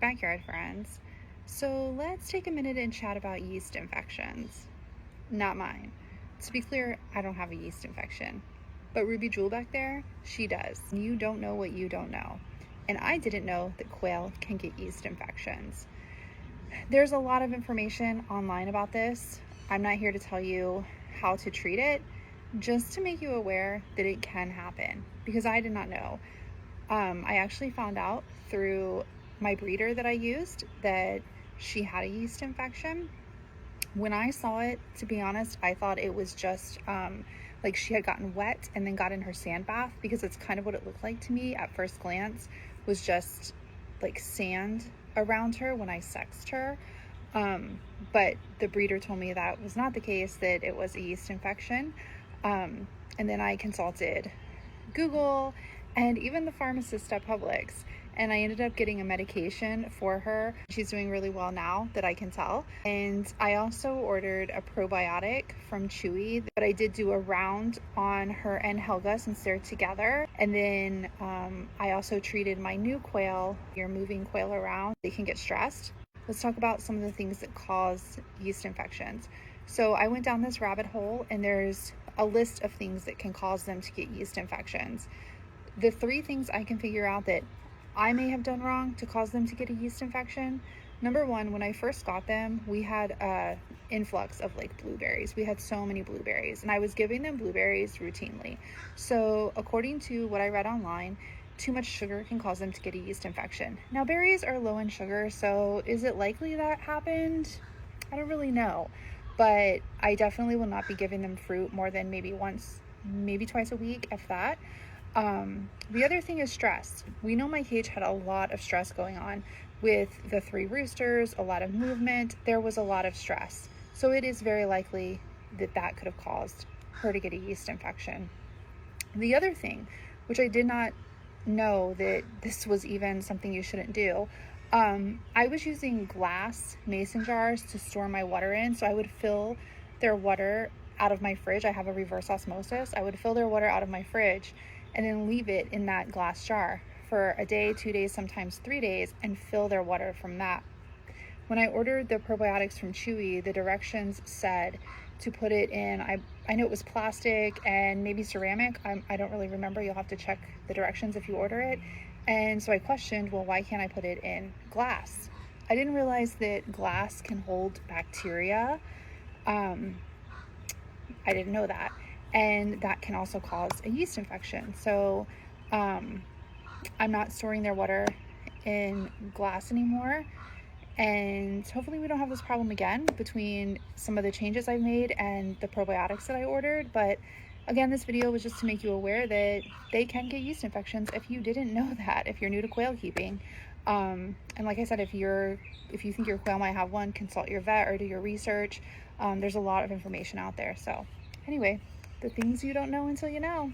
Backyard friends. So let's take a minute and chat about yeast infections. Not mine. To be clear, I don't have a yeast infection. But Ruby Jewel back there, she does. You don't know what you don't know. And I didn't know that quail can get yeast infections. There's a lot of information online about this. I'm not here to tell you how to treat it, just to make you aware that it can happen, because I did not know. I actually found out through my breeder that I used that she had a yeast infection. When I saw it, to be honest, I thought it was just like she had gotten wet and then got in her sand bath, because it's kind of what it looked like to me at first glance, was just like sand around her when I sexed her. But the breeder told me that was not the case, that it was a yeast infection. And then I consulted Google and even the pharmacist at Publix, and I ended up getting a medication for her. She's doing really well now, that I can tell. And I also ordered a probiotic from Chewy, but I did do a round on her and Helga since they're together. And then I also treated my new quail. You're moving quail around, they can get stressed. Let's talk about some of the things that cause yeast infections. So I went down this rabbit hole, and there's a list of things that can cause them to get yeast infections. The 3 things I can figure out that I may have done wrong to cause them to get a yeast infection. Number 1, when I first got them, we had an influx of like blueberries. We had so many blueberries, and I was giving them blueberries routinely. So according to what I read online, too much sugar can cause them to get a yeast infection. Now, berries are low in sugar, so is it likely that happened? I don't really know, but I definitely will not be giving them fruit more than maybe once, maybe twice a week, if that. The other thing is stress. We know my cage had a lot of stress going on with the 3 roosters, a lot of movement. There was a lot of stress. So it is very likely that that could have caused her to get a yeast infection. The other thing, which I did not know that this was even something you shouldn't do, I was using glass mason jars to store my water in. So I would fill their water out of my fridge. I have a reverse osmosis. I would fill their water out of my fridge and then leave it in that glass jar for a day, 2 days, sometimes 3 days, and fill their water from that. When I ordered the probiotics from Chewy, the directions said to put it in, I know it was plastic and maybe ceramic. I don't really remember. You'll have to check the directions if you order it. And so I questioned, well, why can't I put it in glass? I didn't realize that glass can hold bacteria. I didn't know that. And that can also cause a yeast infection. So I'm not storing their water in glass anymore. And hopefully we don't have this problem again between some of the changes I've made and the probiotics that I ordered. But again, this video was just to make you aware that they can get yeast infections if you didn't know that, if you're new to quail keeping. And like I said, if you think your quail might have one, consult your vet or do your research. There's a lot of information out there. So anyway, the things you don't know until you know.